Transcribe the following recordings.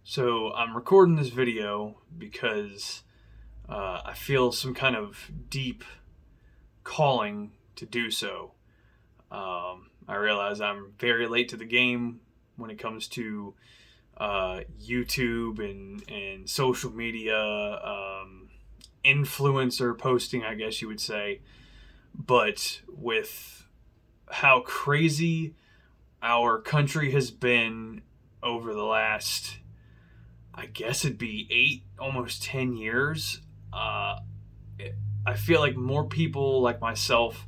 So I'm recording this video because I feel some kind of deep calling to do so. I realize I'm very late to the game when it comes to YouTube and social media, influencer posting, I guess you would say. But with how crazy our country has been over the last, I guess it'd be 8, almost 10 years. Uh, I feel like more people like myself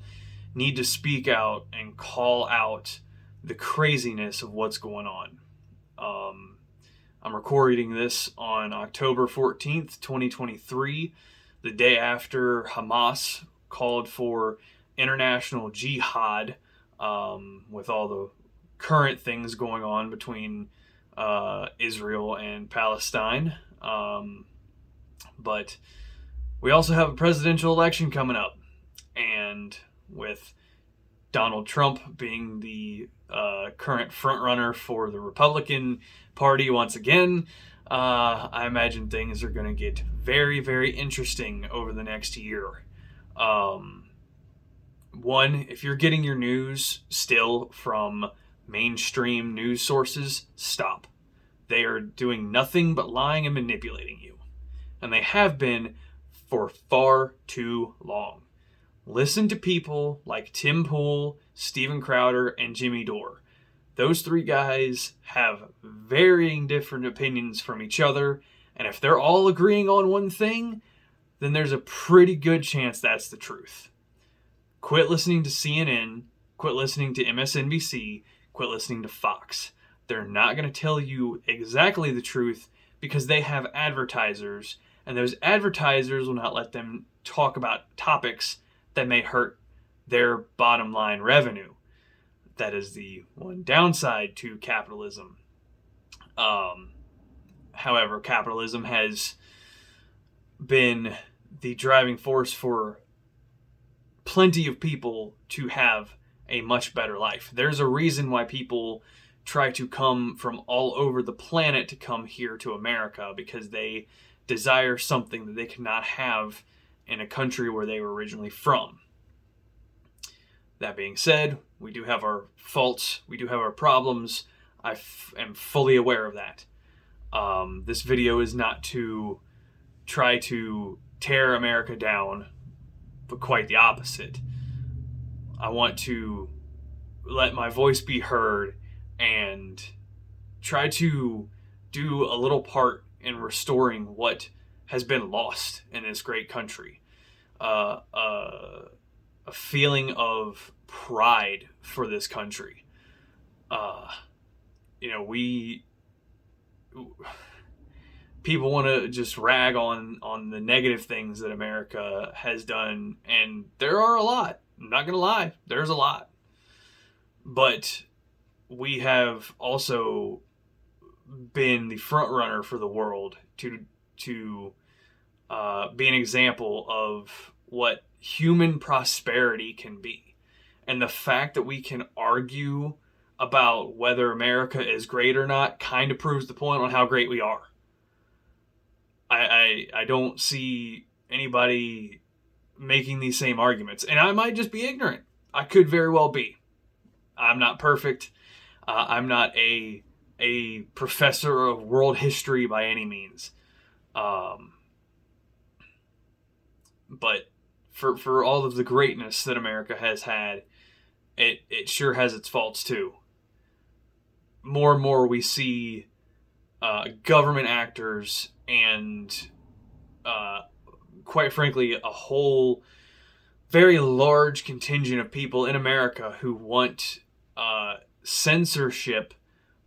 need to speak out and call out the craziness of what's going on. Um, I'm recording this on October 14th, 2023, the day after Hamas called for international jihad, with all the current things going on between Israel and Palestine. But we also have a presidential election coming up. And with Donald Trump being the current frontrunner for the Republican Party once again, I imagine things are going to get very, very interesting over the next year. One, if you're getting your news still from mainstream news sources, stop. They are doing nothing but lying and manipulating you. And they have been for far too long. Listen to people like Tim Pool, Steven Crowder, and Jimmy Dore. Those three guys have varying different opinions from each other, and if they're all agreeing on one thing, then there's a pretty good chance that's the truth. Quit listening to CNN, quit listening to MSNBC, quit listening to Fox. They're not going to tell you exactly the truth because they have advertisers, and those advertisers will not let them talk about topics that may hurt their bottom line revenue. That is the one downside to capitalism. However, capitalism has been the driving force for plenty of people to have a much better life. There's a reason why people try to come from all over the planet to come here to America, because they desire something that they cannot have in a country where they were originally from. That being said, we do have our faults, we do have our problems. I am fully aware of that. This video is not to try to tear America down, but quite the opposite. I want to let my voice be heard and try to do a little part in restoring what has been lost in this great country. A feeling of pride for this country. People want to just rag on the negative things that America has done, and there are a lot. I'm not gonna lie, there's a lot. But we have also been the front runner for the world to be an example of what human prosperity can be. And the fact that we can argue about whether America is great or not kind of proves the point on how great we are. I don't see anybody making these same arguments. And I might just be ignorant. I could very well be. I'm not perfect. I'm not a professor of world history by any means. But for all of the greatness that America has had, it sure has its faults too. More and more we see government actors and, quite frankly, a whole very large contingent of people in America who want censorship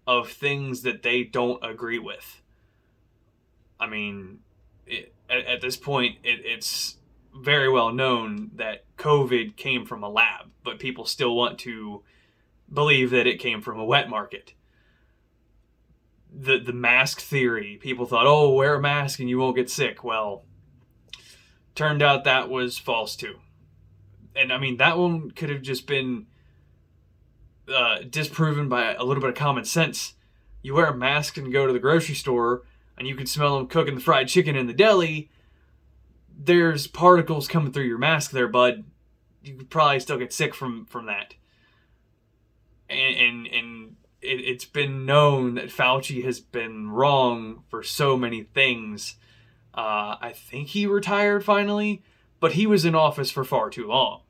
of things that they don't agree with. I mean, at this point, it's very well known that COVID came from a lab, but people still want to believe that it came from a wet market. The mask theory, people thought, oh, wear a mask and you won't get sick. Well, turned out that was false too. And I mean, that one could have just been disproven by a little bit of common sense. you wear a mask and go to the grocery store and you can smell them cooking the fried chicken in the deli, there's particles coming through your mask there, bud. You could probably still get sick from that. And it's been known that Fauci has been wrong for so many things. I think he retired finally, but he was in office for far too long.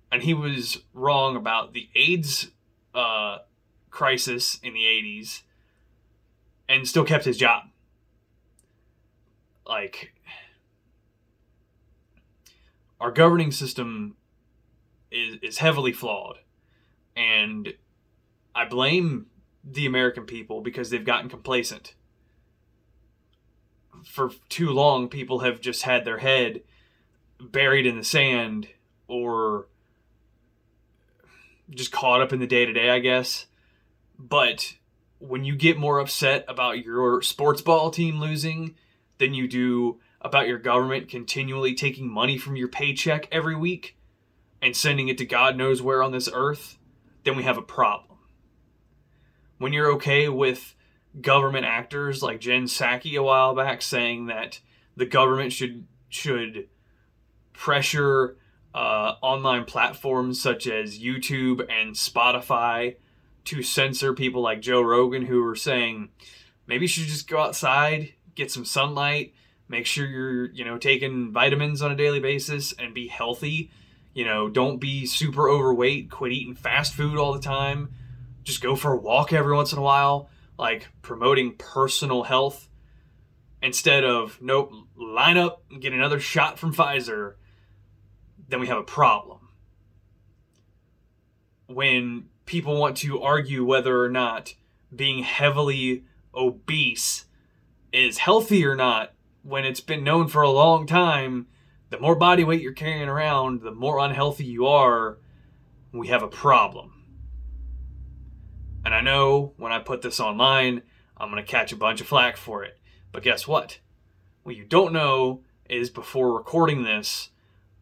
And he was wrong about the AIDS crisis in the 80s and still kept his job. Like, our governing system is heavily flawed. And I blame the American people because they've gotten complacent. For too long, people have just had their head buried in the sand or just caught up in the day-to-day, I guess. But when you get more upset about your sports ball team losing than you do about your government continually taking money from your paycheck every week and sending it to God knows where on this earth, then we have a problem. When you're okay with government actors like Jen Psaki a while back saying that the government should pressure online platforms such as YouTube and Spotify to censor people like Joe Rogan who were saying maybe you should just go outside, get some sunlight, make sure you're taking vitamins on a daily basis and be healthy. Don't be super overweight, quit eating fast food all the time. Just go for a walk every once in a while, like promoting personal health instead of, nope, line up and get another shot from Pfizer. Then we have a problem. When people want to argue whether or not being heavily obese is healthy or not, when it's been known for a long time, the more body weight you're carrying around, the more unhealthy you are, we have a problem. And I know when I put this online, I'm going to catch a bunch of flack for it. But guess what? What you don't know is before recording this,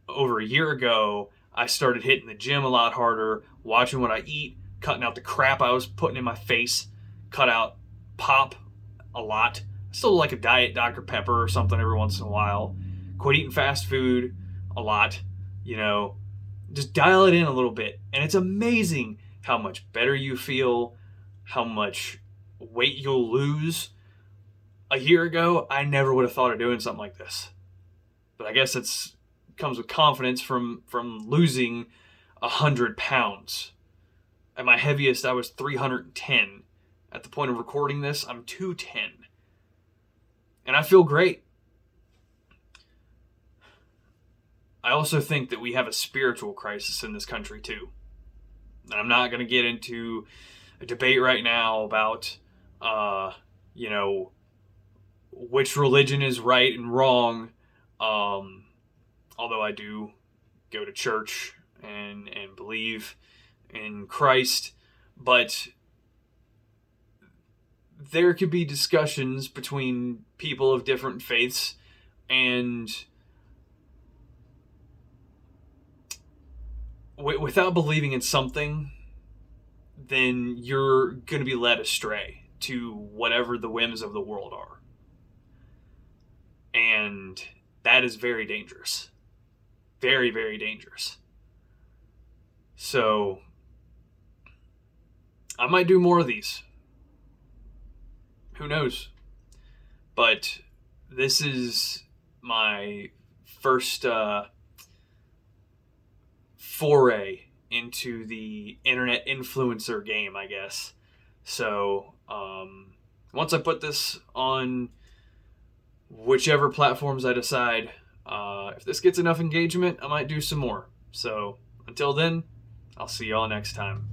over a year ago, I started hitting the gym a lot harder, watching what I eat, cutting out the crap I was putting in my face, cut out pop a lot. I still like a diet Dr. Pepper or something every once in a while. Quit eating fast food a lot. Just dial it in a little bit. And it's amazing how much better you feel, how much weight you'll lose. A year ago, I never would have thought of doing something like this. But I guess it comes with confidence from losing 100 pounds. At my heaviest, I was 310. At the point of recording this, I'm 210. And I feel great. I also think that we have a spiritual crisis in this country too. And I'm not going to get into a debate right now about, which religion is right and wrong. Although I do go to church and believe in Christ, but there could be discussions between people of different faiths, and without believing in something, then you're going to be led astray to whatever the whims of the world are. And that is very dangerous. Very, very dangerous. So, I might do more of these. Who knows? But this is my first foray into the internet influencer game, I guess. So, once I put this on whichever platforms I decide, if this gets enough engagement, I might do some more. So, until then, I'll see y'all next time.